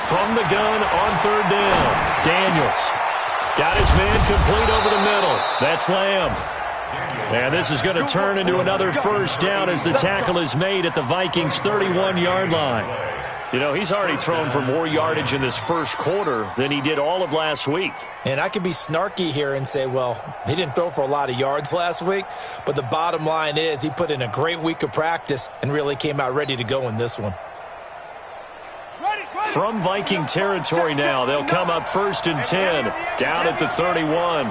From the gun on third down, Daniels. Got his man complete over the middle. That's Lamb. And this is going to turn into another first down as the tackle is made at the Vikings' 31-yard line. You know, he's already thrown for more yardage in this first quarter than he did all of last week. And I could be snarky here and say, well, he didn't throw for a lot of yards last week, but the bottom line is he put in a great week of practice and really came out ready to go in this one. From Viking territory now, they'll come up 1st and 10, down at the 31.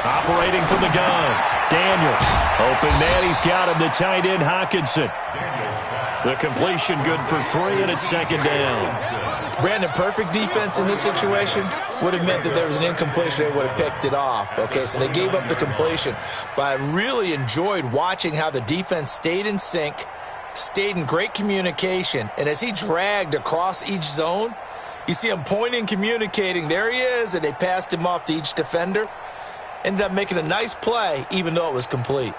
Operating from the gun, Daniels. Open man, he's got him, the tight end, Hockenson. The completion good for 3, and it's 2nd down. Brandon, perfect defense in this situation would have meant that there was an incompletion. They would have picked it off. Okay, so they gave up the completion. But I really enjoyed watching how the defense stayed in sync, stayed in great communication, and as he dragged across each zone, you see him pointing, communicating. There he is, and they passed him off to each defender. Ended up making a nice play, even though it was complete.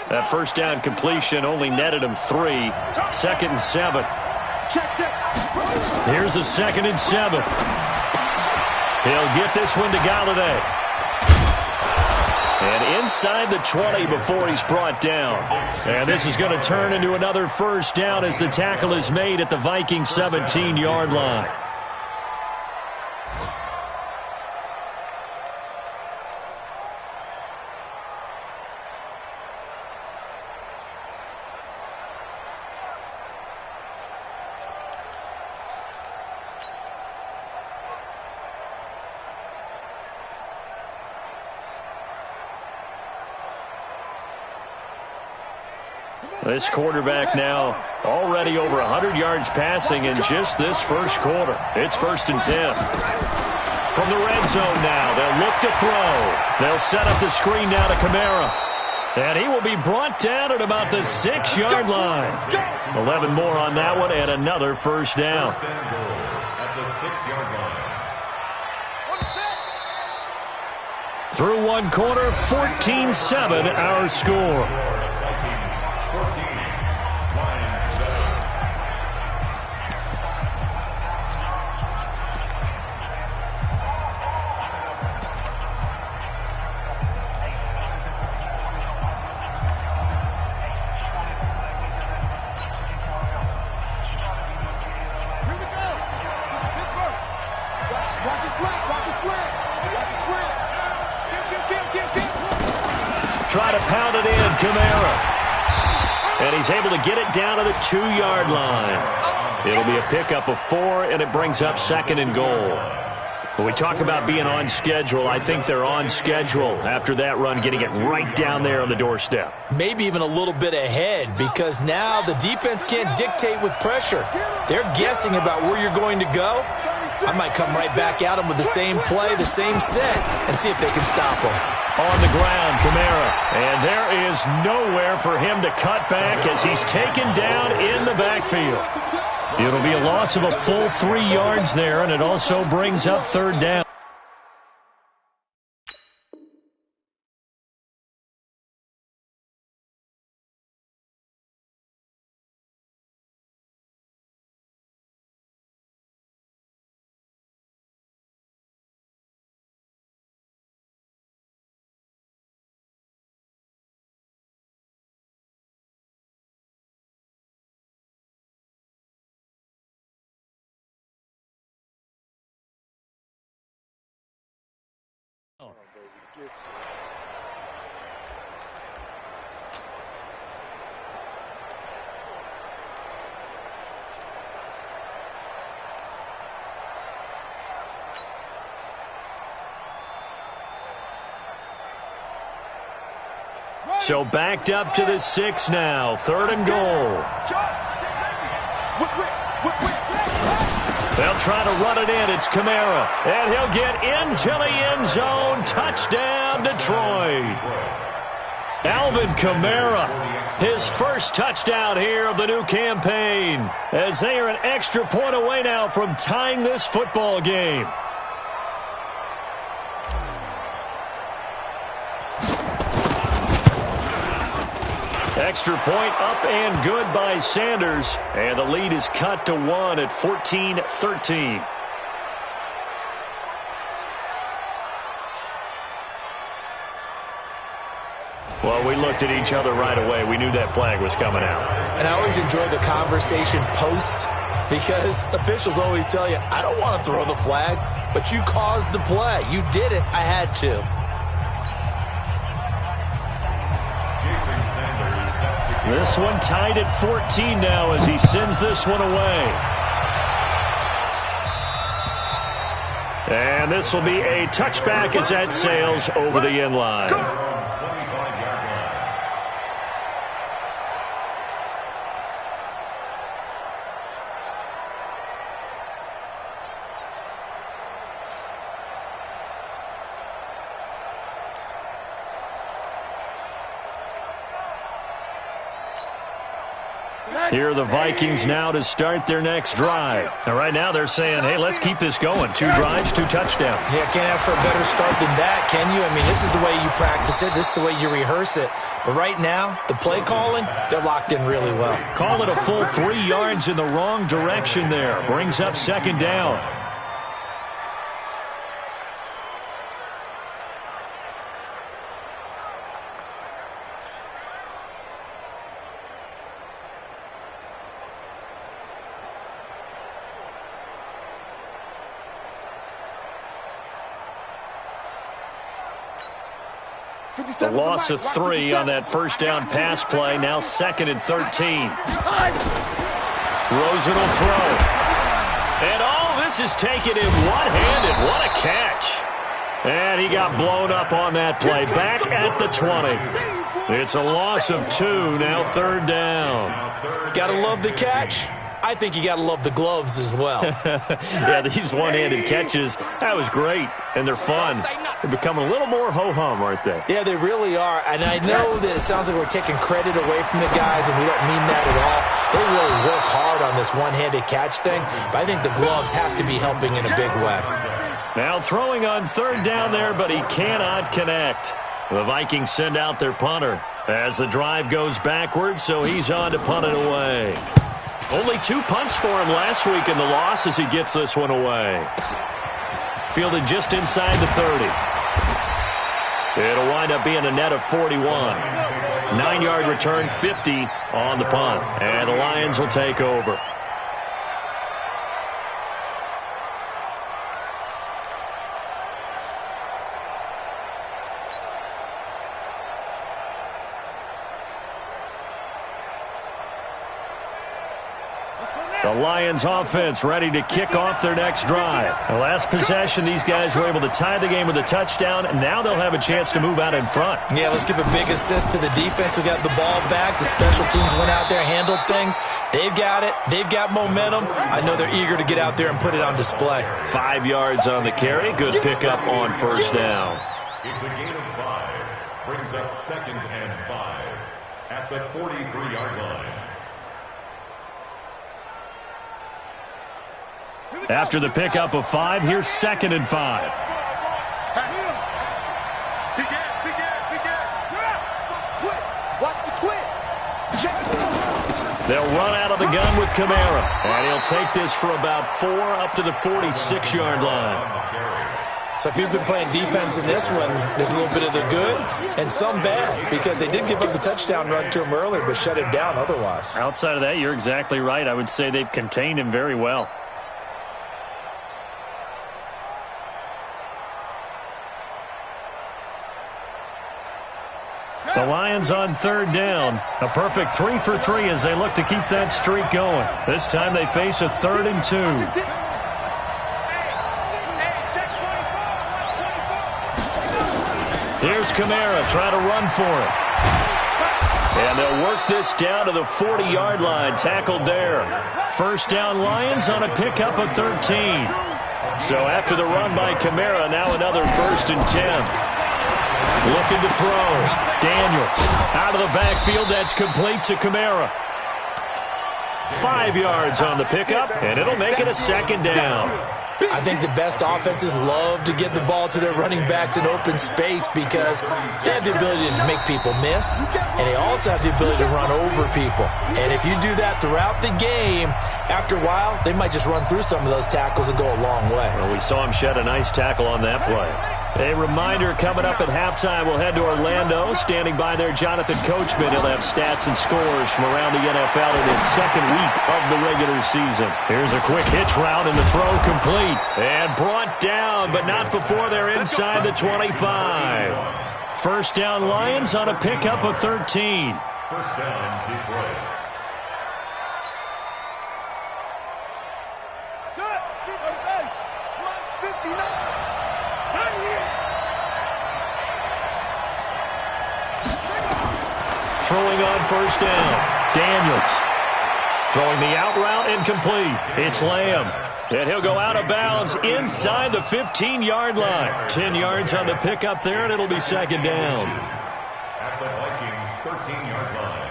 That first down completion only netted him 3. 2nd and 7. Here's a 2nd and 7. He'll get this one to Galladay. And inside the 20 before he's brought down. And this is going to turn into another first down as the tackle is made at the Vikings' 17-yard line. This quarterback now already over 100 yards passing in just this first quarter. It's 1st and 10. From the red zone now, they'll look to throw. They'll set up the screen now to Kamara. And he will be brought down at about the 6-yard line. 11 more on that one and another first down. At the 6-yard line. Through one quarter, 14-7 our score. Try to pound it in, Kamara. And he's able to get it down to the 2-yard line. It'll be a pickup of 4, and it brings up 2nd and goal. When we talk about being on schedule, I think they're on schedule after that run, getting it right down there on the doorstep. Maybe even a little bit ahead, because now the defense can't dictate with pressure. They're guessing about where you're going to go. I might come right back at them with the same play, the same set, and see if they can stop them. On the ground, Kamara. And there is nowhere for him to cut back as he's taken down in the backfield. It'll be a loss of a full 3 yards there, and it also brings up 3rd down. So backed up to the 6 now. 3rd and goal. They'll try to run it in. It's Kamara. And he'll get into the end zone. Touchdown, Detroit. Alvin Kamara, his first touchdown here of the new campaign, as they are an extra point away now from tying this football game. Extra point up and good by Sanders. And the lead is cut to 1 at 14-13. Well, we looked at each other right away. We knew that flag was coming out. And I always enjoy the conversation post because officials always tell you, I don't want to throw the flag, but you caused the play. You did it. I had to. This one tied at 14 now as he sends this one away. And this will be a touchback as that sails over the end line. Here are the Vikings now to start their next drive. And right now they're saying, hey, let's keep this going. 2 drives, 2 touchdowns. Yeah, can't ask for a better start than that, can you? I mean, this is the way you practice it. This is the way you rehearse it. But right now, the play calling, they're locked in really well. Call it a full 3 yards in the wrong direction there. Brings up 2nd down. A loss of 3 on that first down pass play. Now 2nd and 13. Rosen will throw. And this is taken in one-handed. What a catch. And he got blown up on that play. Back at the 20. It's a loss of 2. Now 3rd down. Gotta love the catch. I think you got to love the gloves as well. Yeah, these one-handed catches, that was great, and they're fun. They're becoming a little more ho-hum, aren't they? Yeah, they really are, and I know that it sounds like we're taking credit away from the guys, and we don't mean that at all. They really work hard on this one-handed catch thing, but I think the gloves have to be helping in a big way. Now throwing on 3rd down there, but he cannot connect. The Vikings send out their punter as the drive goes backwards, so he's on to punt it away. Only 2 punts for him last week in the loss as he gets this one away. Fielded just inside the 30. It'll wind up being a net of 41. 9-yard return, 50 on the punt. And the Lions will take over. The Lions offense ready to kick off their next drive. The last possession, these guys were able to tie the game with a touchdown, and now they'll have a chance to move out in front. Yeah, let's give a big assist to the defense who got the ball back. The special teams went out there, handled things. They've got it. They've got momentum. I know they're eager to get out there and put it on display. 5 yards on the carry. Good pickup on 1st down. It's a gain of 5. Brings up 2nd and 5 at the 43-yard line. After the pickup of 5, here's 2nd and 5. They'll run out of the gun with Kamara. And he'll take this for about 4 up to the 46-yard line. So if you've been playing defense in this one, there's a little bit of the good and some bad because they did give up the touchdown run to him earlier but shut him down otherwise. Outside of that, you're exactly right. I would say they've contained him very well. The Lions on 3rd down. A perfect 3 for 3 as they look to keep that streak going. This time they face a 3rd and 2. Here's Kamara trying to run for it. And they'll work this down to the 40-yard line. Tackled there. 1st down Lions on a pickup of 13. So after the run by Kamara, now another 1st and 10. Looking to throw. Daniels out of the backfield. That's complete to Kamara. 5 yards on the pickup, and it'll make it a 2nd down. I think the best offenses love to get the ball to their running backs in open space because they have the ability to make people miss, and they also have the ability to run over people. And if you do that throughout the game, after a while, they might just run through some of those tackles and go a long way. Well, we saw him shed a nice tackle on that play. A reminder, coming up at halftime, we'll head to Orlando. Standing by there, Jonathan Coachman. He'll have stats and scores from around the NFL in his second week of the regular season. Here's a quick hitch route, and the throw complete. And brought down, but not before they're inside the 25. First down, Lions on a pickup of 13. First down, Detroit. Throwing on first down, Daniels. Throwing the out route incomplete. It's Lamb. And he'll go out of bounds inside the 15-yard line. 10 yards on the pickup there, and it'll be second down. At the Vikings' 13-yard line.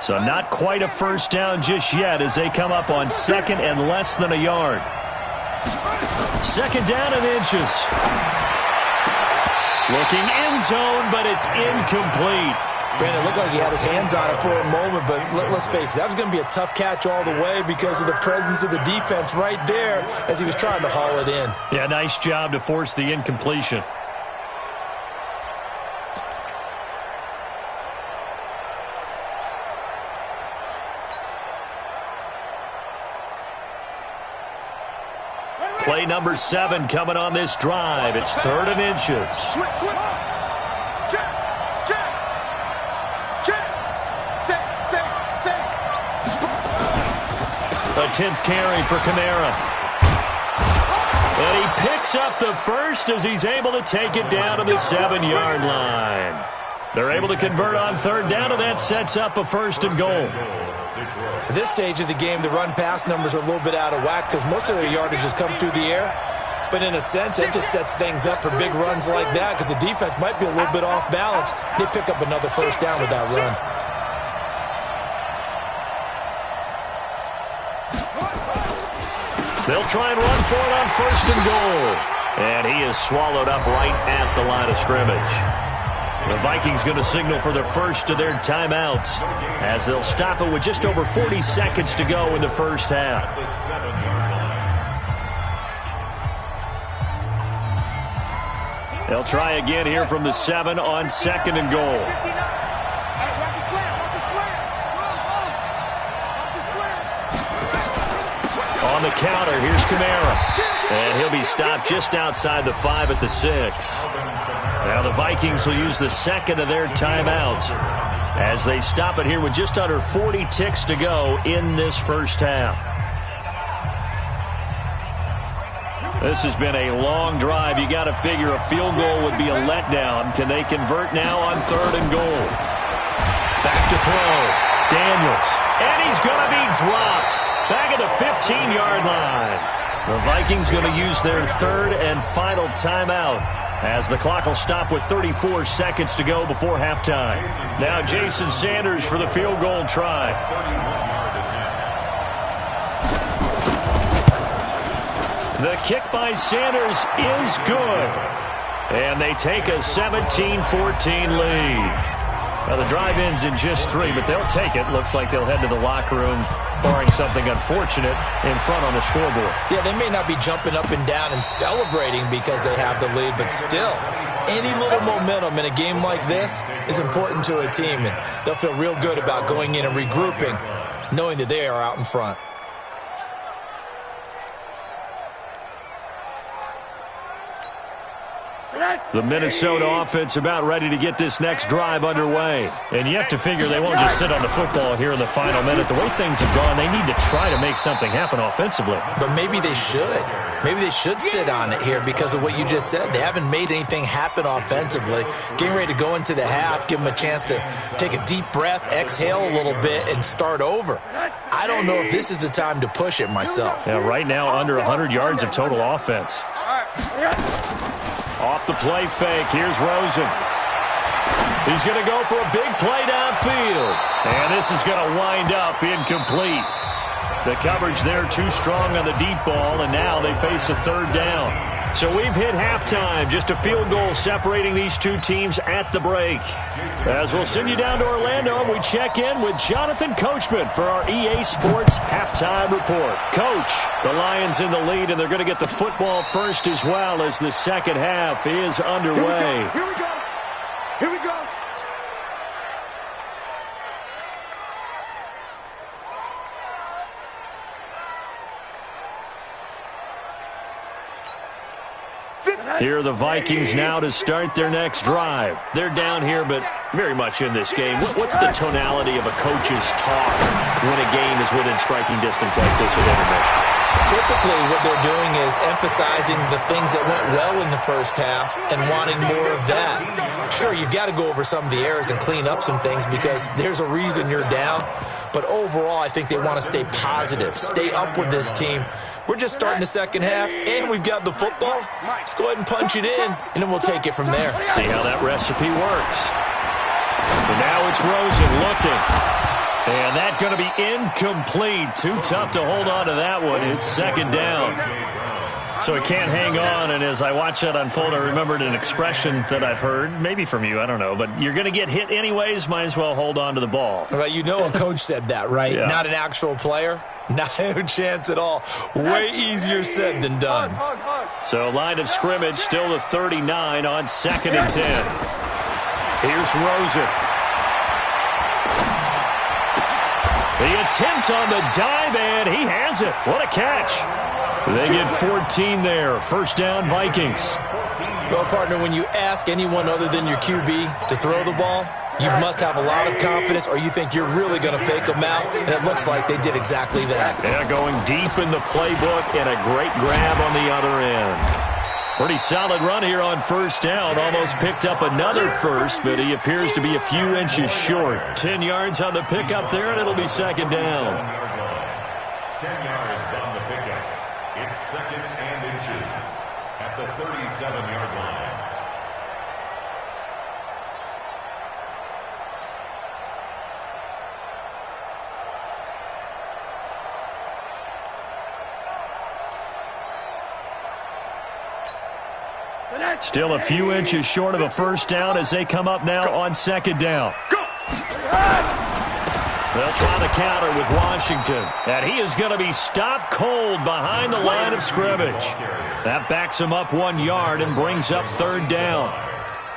So not quite a first down just yet as they come up on second and less than a yard. Second down and inches. Looking end zone, but it's incomplete. Brandon, it looked like he had his hands on it for a moment, but let's face it, that was going to be a tough catch all the way because of the presence of the defense right there as he was trying to haul it in. Yeah, nice job to force the incompletion. Play number 7 coming on this drive. It's third and inches. A 10th carry for Kamara. And he picks up the first as he's able to take it down to the 7-yard line. They're able to convert on third down, and that sets up a first and goal. At this stage of the game, the run-pass numbers are a little bit out of whack because most of their yardage has come through the air. But in a sense, it just sets things up for big runs like that because the defense might be a little bit off balance. They pick up another first down with that run. They'll try and run for it on first and goal. And he is swallowed up right at the line of scrimmage. The Vikings going to signal for the first of their timeouts as they'll stop it with just over 40 seconds to go in the first half. They'll try again here from the 7 on second and goal. On the counter, here's Kamara. And he'll be stopped just outside the 5 at the 6. Now the Vikings will use the second of their timeouts as they stop it here with just under 40 ticks to go in this first half. This has been a long drive. You got to figure a field goal would be a letdown. Can they convert now on third and goal? Back to throw. Daniels. And he's going to be dropped. Back at the 15-yard line. The Vikings going to use their third and final timeout as the clock will stop with 34 seconds to go before halftime. Now Jason Sanders for the field goal try. The kick by Sanders is good. And they take a 17-14 lead. Now the drive ends in just 3, but they'll take it. Looks like they'll head to the locker room, barring something unfortunate, in front on the scoreboard. Yeah, they may not be jumping up and down and celebrating because they have the lead, but still, any little momentum in a game like this is important to a team, and they'll feel real good about going in and regrouping, knowing that they are out in front. The Minnesota offense about ready to get this next drive underway. And you have to figure they won't just sit on the football here in the final minute. The way things have gone, they need to try to make something happen offensively. But maybe they should. Maybe they should sit on it here because of what you just said. They haven't made anything happen offensively. Getting ready to go into the half, give them a chance to take a deep breath, exhale a little bit, and start over. I don't know if this is the time to push it myself. Yeah, right now under 100 yards of total offense. Off the play fake, here's Rosen. He's going to go for a big play downfield. And this is going to wind up incomplete. The coverage there too strong on the deep ball, and now they face a third down. So we've hit halftime. Just a field goal separating these two teams at the break. As we'll send you down to Orlando, and we check in with Jonathan Coachman for our EA Sports Halftime Report. Coach, the Lions in the lead, and they're going to get the football first as well as the second half is underway. Here we go. Here we go. Here are the Vikings now to start their next drive. They're down here, but very much in this game. What's the tonality of a coach's talk when a game is within striking distance like this at intermission? Typically, what they're doing is emphasizing the things that went well in the first half and wanting more of that. Sure, you've got to go over some of the errors and clean up some things because there's a reason you're down. But overall, I think they want to stay positive, stay up with this team. We're just starting the second half, and we've got the football. Let's go ahead and punch it in, and then we'll take it from there. See how that recipe works. And now it's Rosen looking. And that's going to be incomplete. Too tough to hold on to that one. It's second down. So it can't hang on, and as I watch that unfold, I remembered an expression that I've heard, maybe from you, I don't know, but you're going to get hit anyways, might as well hold on to the ball. Well, you know a coach said that, right? Yeah. Not an actual player. No chance at all. Way easier said than done. So line of scrimmage, still the 39 on 2nd and 10. Here's Rosen. The attempt on the dive, and he has it. What a catch. They get 14 there. First down, Vikings. Well, partner, when you ask anyone other than your QB to throw the ball, you must have a lot of confidence or you think you're really going to fake them out, and it looks like they did exactly that. Yeah, going deep in the playbook and a great grab on the other end. Pretty solid run here on first down. Almost picked up another first, but he appears to be a few inches short. 10 yards on the pickup there, and it'll be second down. 10 yards on the pickup. It's second and inches at the 37-yard line. Still a few inches short of a first down as they come up now on second down. They'll try to counter with Washington. And he is going to be stopped cold behind the line of scrimmage. That backs him up 1 yard and brings up third down.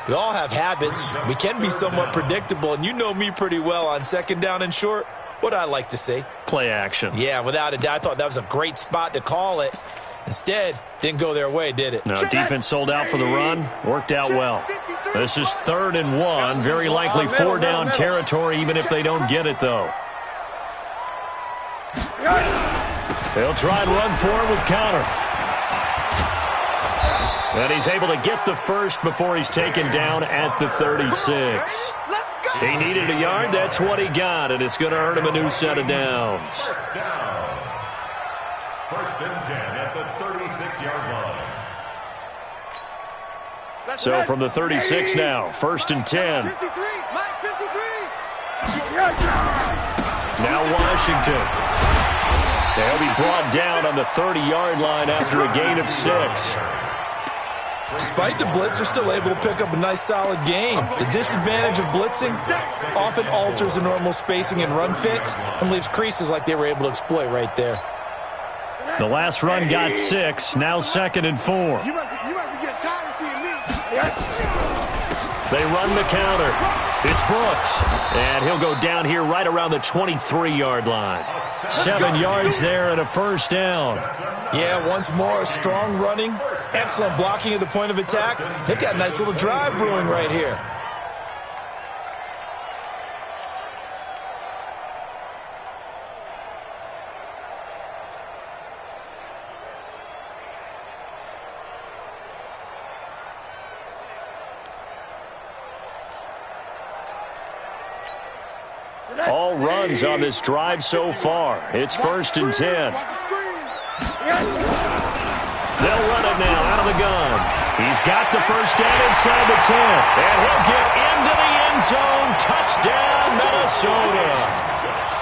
We all have habits. We can be somewhat predictable, and you know me pretty well on second down and short. What I like to say? Play action. Yeah, without a doubt. I thought that was a great spot to call it. Instead, didn't go their way, did it? No, defense sold out for the run. Worked out well. This is 3rd and 1. Very likely 4-down territory, even if they don't get it, though. They'll try and run forward with counter. And he's able to get the first before he's taken down at the 36. He needed a yard. That's what he got, and it's going to earn him a new set of downs. First down. 1st and 10 at the 36-yard line. So from the 36 now, 1st and 10. Now Washington. They'll be brought down on the 30-yard line after a gain of 6. Despite the blitz, they're still able to pick up a nice, solid gain. The disadvantage of blitzing often alters the normal spacing and run fits and leaves creases like they were able to exploit right there. The last run got 6. Now 2nd and 4. You must be getting tired of seeing me. They run the counter. It's Brooks. And he'll go down here right around the 23-yard line. 7 yards there and a first down. Yeah, once more, strong running, excellent blocking at the point of attack. They've got a nice little drive brewing right here. All runs on this drive so far. It's 1st and 10. They'll run it now out of the gun. He's got the first down inside the 10. And he'll get into the end end zone. Touchdown, Minnesota.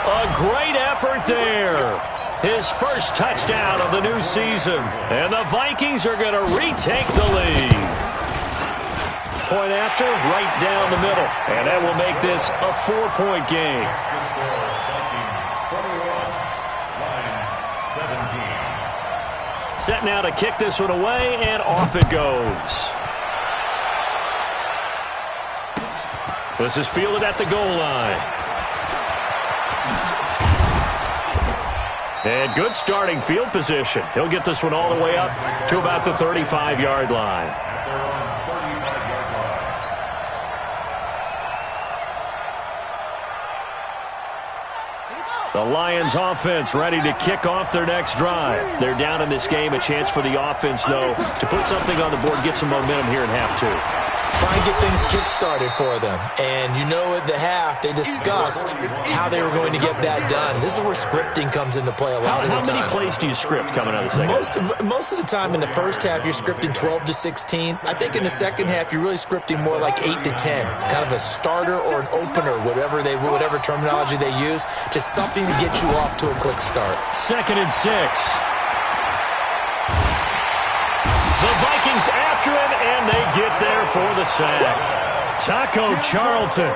A great effort there. His first touchdown of the new season. And the Vikings are going to retake the lead. Point after, right down the middle. And that will make this a 4-point game. Set now to kick this one away, and off it goes. This is fielded at the goal line. And good starting field position. He'll get this one all the way up to about the 35-yard line. The Lions offense ready to kick off their next drive. They're down in this game. A chance for the offense, though, to put something on the board, get some momentum here in half two. Try and get things kick-started for them. And you know at the half, they discussed how they were going to get that done. This is where scripting comes into play a lot of the time. How many plays do you script coming out of the second? Most of the time in the first half, you're scripting 12 to 16. I think in the second half, you're really scripting more like 8 to 10. Kind of a starter or an opener, whatever terminology they use. Just something to get you off to a quick start. 2nd and 6. The Vikings after him, and they get there for the sack. Taco Charlton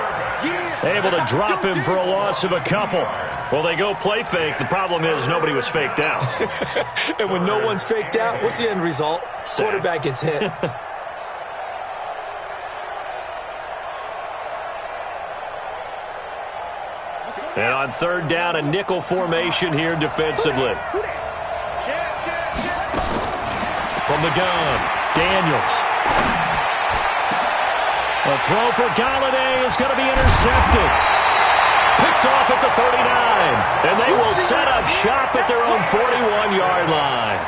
able to drop him for a loss of a couple. Well, they go play fake. The problem is nobody was faked out. And when no one's faked out, what's the end result? Sack. Quarterback gets hit. And on 3rd down, a nickel formation here defensively. From the gun, Daniels. A throw for Galladay is going to be intercepted. Picked off at the 39. And they will set up shop at their own 41-yard line.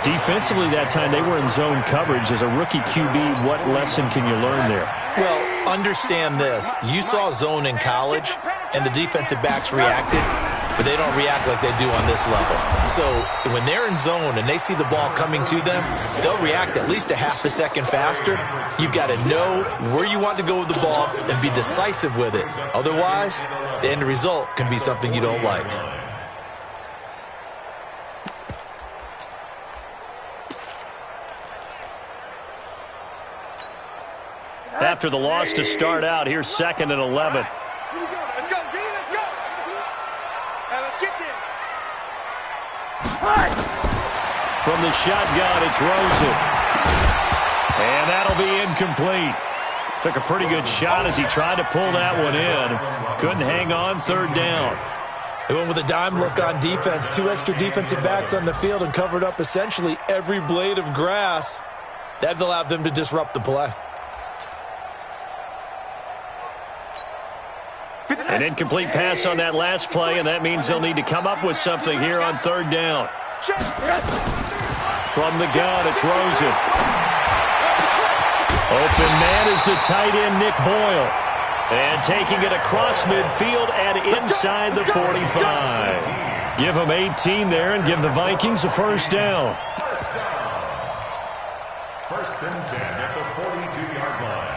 Defensively that time, they were in zone coverage. As a rookie QB, what lesson can you learn there? Well, understand this. You saw zone in college, and the defensive backs reacted, but they don't react like they do on this level. So when they're in zone and they see the ball coming to them, they'll react at least a half a second faster. You've got to know where you want to go with the ball and be decisive with it. Otherwise, the end result can be something you don't like. After the loss to start out, here's 2nd and 11. Let's go, B, let's go. Now let's get there. From the shotgun, it's Rosen. And that'll be incomplete. Took a pretty good shot as he tried to pull that one in. Couldn't hang on, 3rd down. They went with a dime look on defense. 2 extra defensive backs on the field and covered up essentially every blade of grass. That allowed them to disrupt the play. An incomplete pass on that last play, and that means they'll need to come up with something here on 3rd down. From the gun, it's Rosen. Open man is the tight end, Nick Boyle. And taking it across midfield and inside the 45. Give them 18 there and give the Vikings a 1st down. 1st and 10 at the 42-yard line.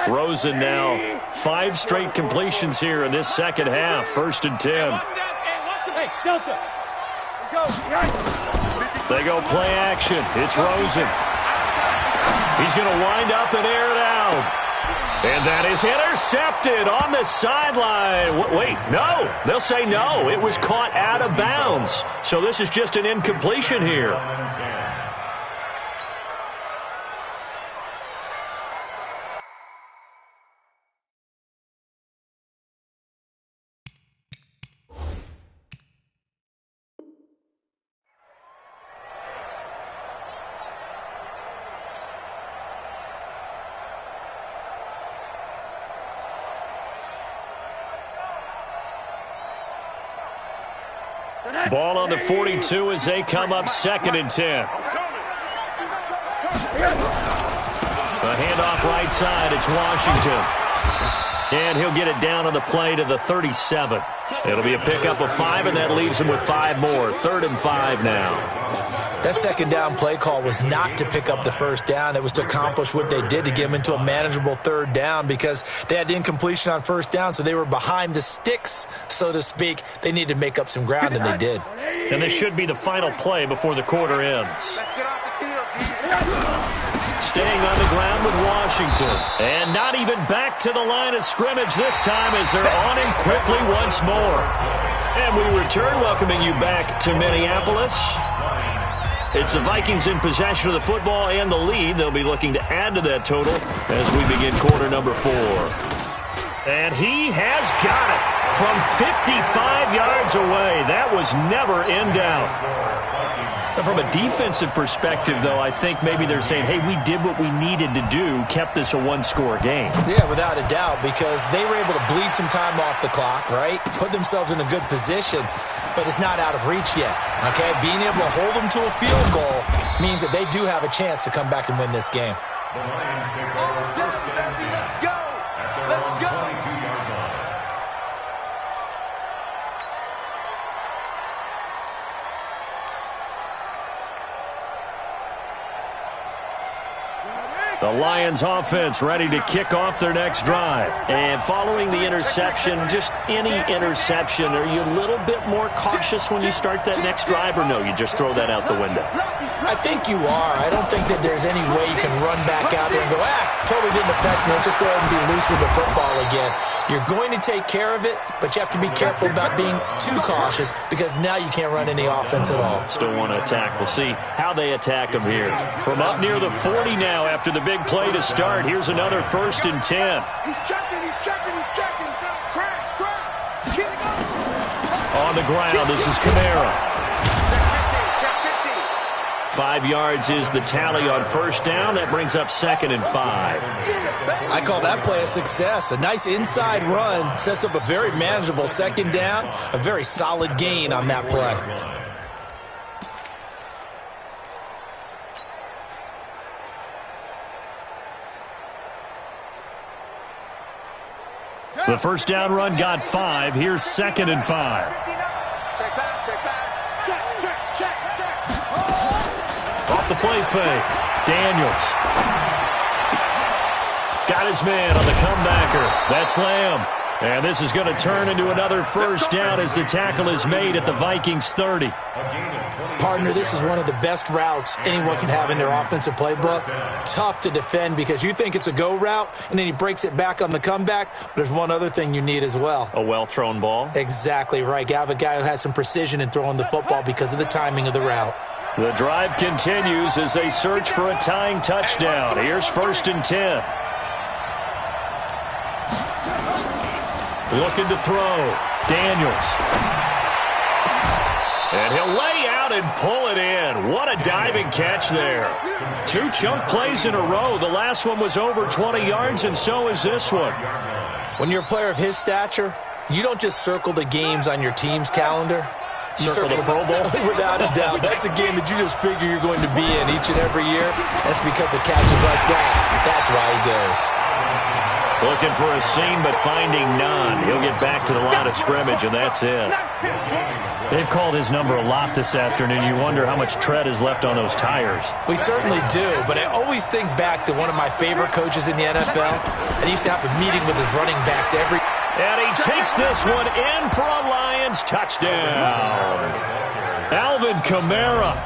Rosen now 5 straight completions here in this second half. 1st and 10. Hey, Delta. They go play action. It's Rosen. He's going to wind up and air it out. And that is intercepted on the sideline. Wait, no. They'll say no. It was caught out of bounds. So this is just an incompletion here. Ball on the 42 as they come up 2nd and 10. A handoff right side. It's Washington. And he'll get it down on the play to the 37. It'll be a pickup of 5, and that leaves them with 5 more. 3rd and 5 now. That second down play call was not to pick up the first down. It was to accomplish what they did, to get them into a manageable 3rd down, because they had the incompletion on 1st down, so they were behind the sticks, so to speak. They needed to make up some ground, and they did. And this should be the final play before the quarter ends. Let's get off the field. Staying on the ground with Washington. And not even back to the line of scrimmage this time as they're on him quickly once more. And we return, welcoming you back to Minneapolis. It's the Vikings in possession of the football and the lead. They'll be looking to add to that total as we begin quarter number 4. And he has got it from 55 yards away. That was never in doubt. From a defensive perspective, though, I think maybe they're saying, hey, we did what we needed to do, kept this a one-score game. Yeah, without a doubt, because they were able to bleed some time off the clock, right? Put themselves in a good position, but it's not out of reach yet, okay? Being able to hold them to a field goal means that they do have a chance to come back and win this game. The Lions take over first and 10 Let's go. at their Let's own go. 22-yard line. The Lions offense ready to kick off their next drive. And following the interception, just any interception, are you a little bit more cautious when you start that next drive, or no, you just throw that out the window? I think you are. I don't think that there's any way you can run back out there and go, totally didn't affect me. Let's just go ahead and be loose with the football again. You're going to take care of it, but you have to be careful about being too cautious, because now you can't run any offense at all. Still want to attack. We'll see how they attack them here. From up near the 40 now after the big play to start. Here's another 1st and 10. He's checking, he's checking, he's checking. Crash. Get it up. On the ground, this is Kamara. Check 15. 5 yards is the tally on 1st down. That brings up 2nd and 5. I call that play a success. A nice inside run sets up a very manageable 2nd down. A very solid gain on that play. The 1st down run got 5. Here's 2nd and 5. Check back. Check. Off the play fake. Daniels. Got his man on the comebacker. That's Lamb. And this is going to turn into another 1st down as the tackle is made at the Vikings 30. Partner, this is one of the best routes anyone can have in their offensive playbook. Tough to defend because you think it's a go route, and then he breaks it back on the comeback. But there's one other thing you need as well. A well-thrown ball. Exactly right. You have a guy who has some precision in throwing the football because of the timing of the route. The drive continues as they search for a tying touchdown. Here's 1st and 10. Looking to throw. Daniels. And he'll lay out and pull it in. What a diving catch there. 2 chunk plays in a row. The last one was over 20 yards, and so is this one. When you're a player of his stature, you don't just circle the games on your team's calendar. You Circle the Pro Bowl? Without a doubt. That's a game that you just figure you're going to be in each and every year. That's because of catches like that. That's why he goes. Looking for a seam, but finding none. He'll get back to the line of scrimmage, and that's it. They've called his number a lot this afternoon. You wonder how much tread is left on those tires. We certainly do, but I always think back to one of my favorite coaches in the NFL, and he used to have a meeting with his running backs every... And he takes this one in for a Lions touchdown. Alvin Kamara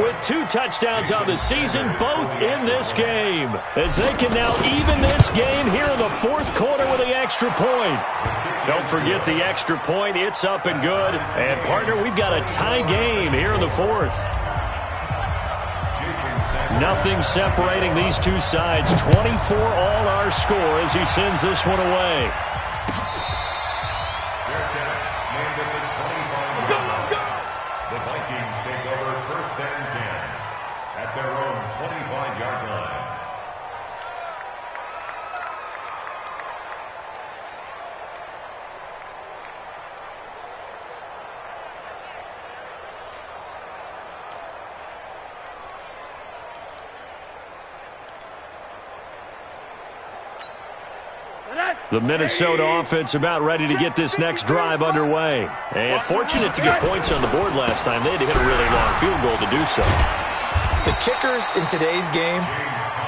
with 2 touchdowns on the season, both in this game, as they can now even this game here in the 4th quarter with the extra point. Don't forget the extra point. It's up and good. And, partner, we've got a tie game here in the 4th. Nothing separating these two sides. 24 all our score as he sends this one away. The Vikings take over 1st and 10 at their own 25-yard line. The Minnesota offense about ready to get this next drive underway. And fortunate to get points on the board last time. They had to hit a really long field goal to do so. The kickers in today's game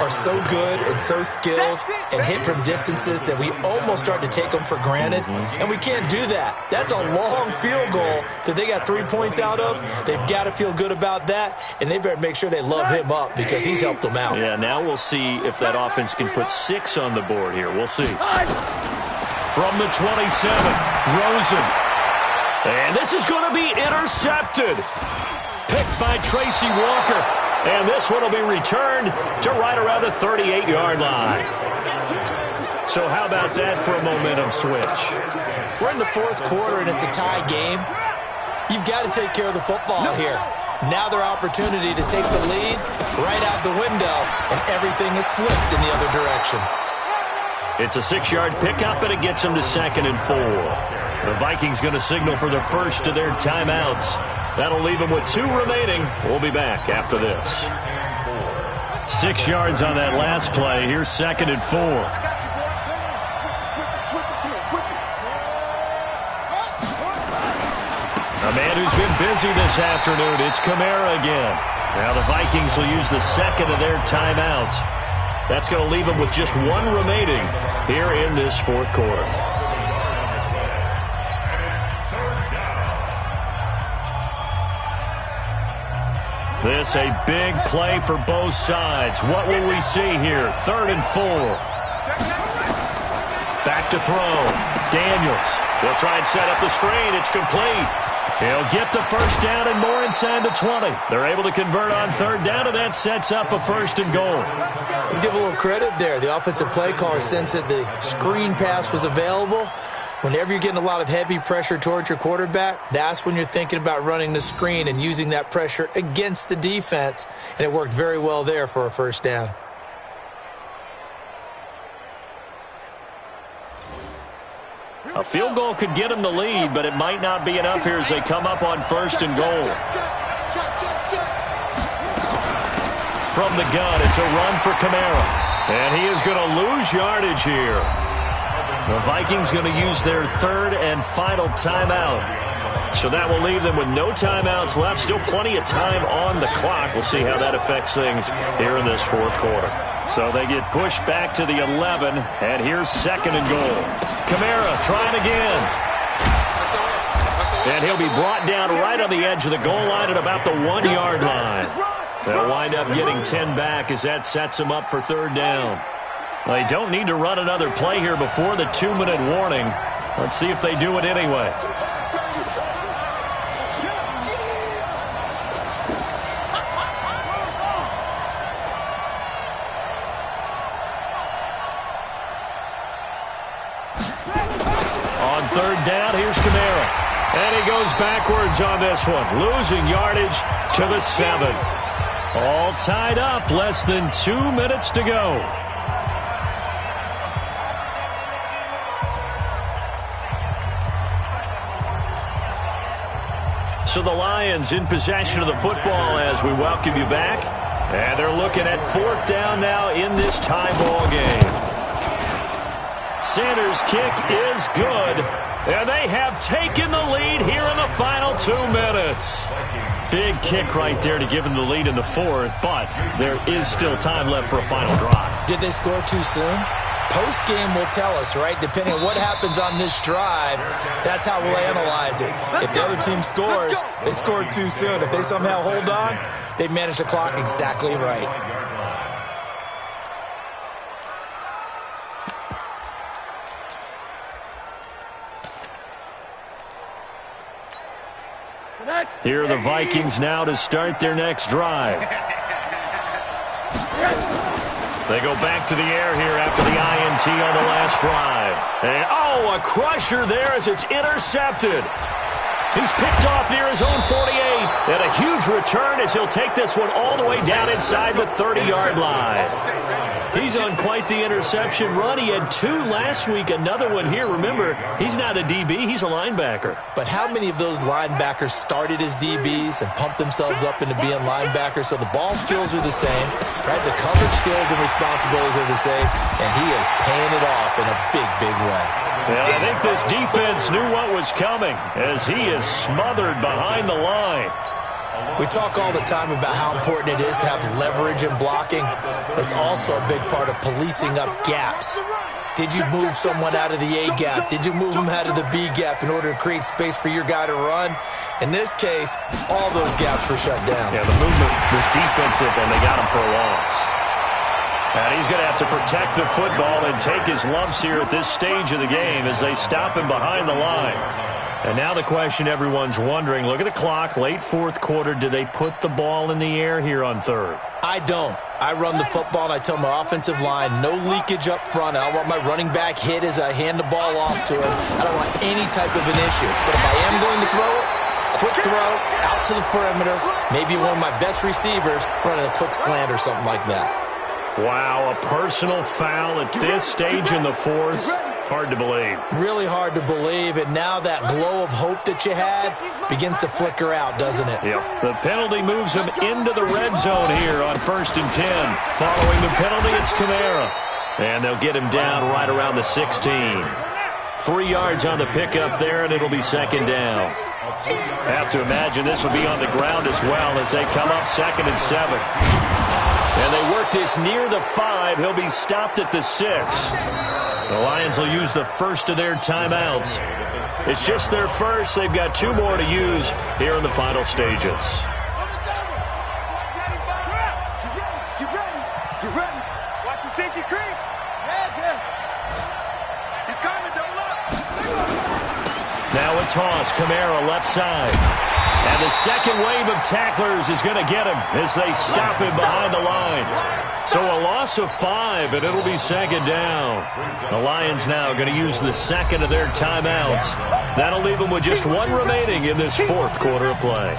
are so good and so skilled and hit from distances that we almost start to take them for granted, and we can't do that. That's a long field goal that they got 3 points out of. They've got to feel good about that, and they better make sure they love him up because he's helped them out. Yeah, now we'll see if that offense can put 6 on the board here. We'll see. From the 27, Rosen. And this is going to be intercepted. Picked by Tracy Walker. And this one will be returned to right around the 38-yard line. So how about that for a momentum switch? We're in the fourth quarter, and it's a tie game. You've got to take care of the football here. Now their opportunity to take the lead right out the window, and everything is flipped in the other direction. It's a 6-yard pickup, and it gets them to 2nd and 4. The Vikings going to signal for the first of their timeouts. That'll leave them with 2 remaining. We'll be back after this. 6 yards on that last play. Here's 2nd and 4. A man who's been busy this afternoon. It's Kamara again. Now the Vikings will use the second of their timeouts. That's going to leave them with just 1 remaining here in this fourth quarter. This a big play for both sides. What will we see here? 3rd and 4. Back to throw. Daniels. He'll try and set up the screen. It's complete. He'll get the first down and more inside the 20. They're able to convert on 3rd down, and that sets up a 1st and goal. Let's give a little credit there. The offensive play caller sensed that the screen pass was available. Whenever you're getting a lot of heavy pressure towards your quarterback, that's when you're thinking about running the screen and using that pressure against the defense. And it worked very well there for a 1st down. A field goal could get them the lead, but it might not be enough here as they come up on 1st and goal. From the gun, it's a run for Kamara. And he is going to lose yardage here. The Vikings going to use their 3rd and final timeout. So that will leave them with no timeouts left. Still plenty of time on the clock. We'll see how that affects things here in this fourth quarter. So they get pushed back to the 11, and here's 2nd and goal. Kamara trying again. And he'll be brought down right on the edge of the goal line at about the 1-yard line. They'll wind up getting 10 back as that sets them up for 3rd down. They don't need to run another play here before the 2-minute warning. Let's see if they do it anyway. On 3rd down, here's Kamara. And he goes backwards on this one, losing yardage to the 7. All tied up, less than 2 minutes to go. So the Lions in possession of the football as we welcome you back. And they're looking at 4th down now in this tie ball game. Sanders' kick is good. And they have taken the lead here in the final 2 minutes. Big kick right there to give them the lead in the 4th, but there is still time left for a final drive. Did they score too soon? Post-game will tell us, right? Depending on what happens on this drive, that's how we'll analyze it. If the other team scores, they scored too soon. If they somehow hold on, they managed the clock exactly right. Here are the Vikings now to start their next drive. They go back to the air here after the INT on the last drive. And, a crusher there as it's intercepted. He's picked off near his own 48. And a huge return as he'll take this one all the way down inside the 30-yard line. He's on quite the interception run. He had 2 last week, another one here. Remember, he's not a DB, he's a linebacker. But how many of those linebackers started as DBs and pumped themselves up into being linebackers? So the ball skills are the same, right? The coverage skills and responsibilities are the same, and he is paying it off in a big, big way. Yeah, I think this defense knew what was coming as he is smothered behind the line. We talk all the time about how important it is to have leverage in blocking. It's also a big part of policing up gaps. Did you move someone out of the A gap? Did you move them out of the B gap in order to create space for your guy to run? In this case, all those gaps were shut down. Yeah, the movement was defensive, and they got him for a loss. And he's going to have to protect the football and take his lumps here at this stage of the game as they stop him behind the line. And now the question everyone's wondering, look at the clock, late fourth quarter, do they put the ball in the air here on third? I don't. I run the football, and I tell my offensive line, no leakage up front. I don't want my running back hit as I hand the ball off to him. I don't want any type of an issue. But if I am going to throw it, quick throw, out to the perimeter, maybe one of my best receivers running a quick slant or something like that. Wow, a personal foul at this stage in the fourth. Hard to believe. Really hard to believe, and now that glow of hope that you had begins to flicker out, doesn't it? Yep. The penalty moves him into the red zone here on 1st and 10. Following the penalty, it's Kamara. And they'll get him down right around the 16. 3 yards on the pickup there, and it'll be 2nd down. I have to imagine this will be on the ground as well as they come up 2nd and 7. And they work this near the 5. He'll be stopped at the 6. The Lions will use the first of their timeouts. It's just their first. They've got 2 more to use here in the final stages. Get ready. Watch the safety creep. He's coming, double up. Now a toss. Kamara left side. And the second wave of tacklers is going to get him as they stop him behind the line. So a loss of 5, and it'll be 2nd down. The Lions now going to use the second of their timeouts. That'll leave them with just 1 remaining in this fourth quarter of play.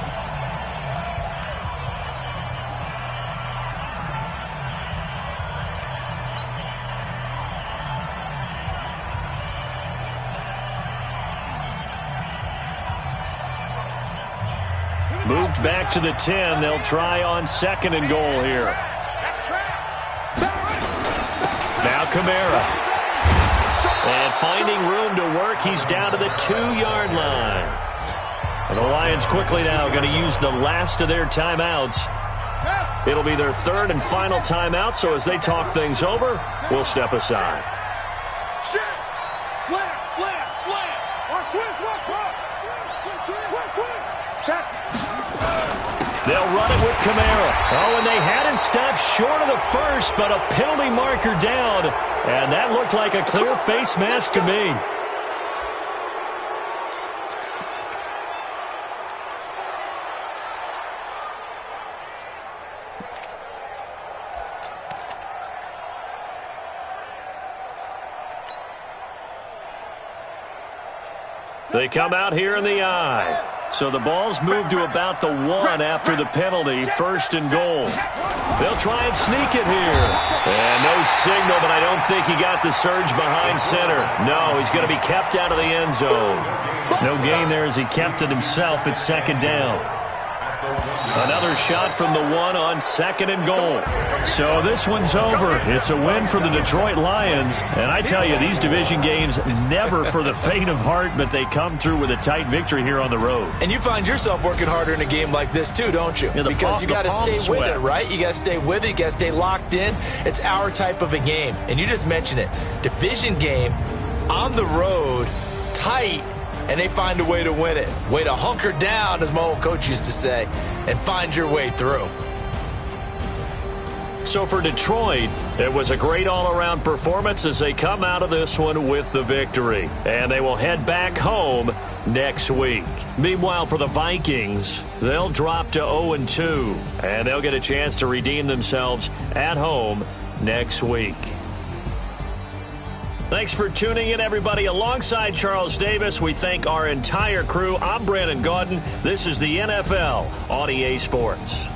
Moved back to the 10. They'll try on 2nd and goal here. Now Kamara. And finding room to work, he's down to the 2-yard line. And the Lions quickly now going to use the last of their timeouts. It'll be their 3rd and final timeout, so as they talk things over, we'll step aside. Slam. Watch twist. Check. They'll run it with Kamara. Oh, and they had him stopped short of the first, but a penalty marker down. And that looked like a clear face mask to me. They come out here in the eye. So the ball's moved to about the 1 after the penalty, 1st and goal. They'll try and sneak it here. And no signal, but I don't think he got the surge behind center. No, he's going to be kept out of the end zone. No gain there as he kept it himself at 2nd down. Another shot from the 1 on 2nd and goal. So this one's over. It's a win for the Detroit Lions. And I tell you, these division games never for the faint of heart, but they come through with a tight victory here on the road. And you find yourself working harder in a game like this too, don't you? Yeah, because you got to stay with it, right? You got to stay with it. You got to stay locked in. It's our type of a game. And you just mentioned it. Division game, on the road, tight, and they find a way to win it. Way to hunker down, as my old coach used to say, and find your way through. So for Detroit, it was a great all-around performance as they come out of this one with the victory. And they will head back home next week. Meanwhile, for the Vikings, they'll drop to 0-2, and they'll get a chance to redeem themselves at home next week. Thanks for tuning in, everybody. Alongside Charles Davis, we thank our entire crew. I'm Brandon Gaudin. This is the NFL on EA Sports.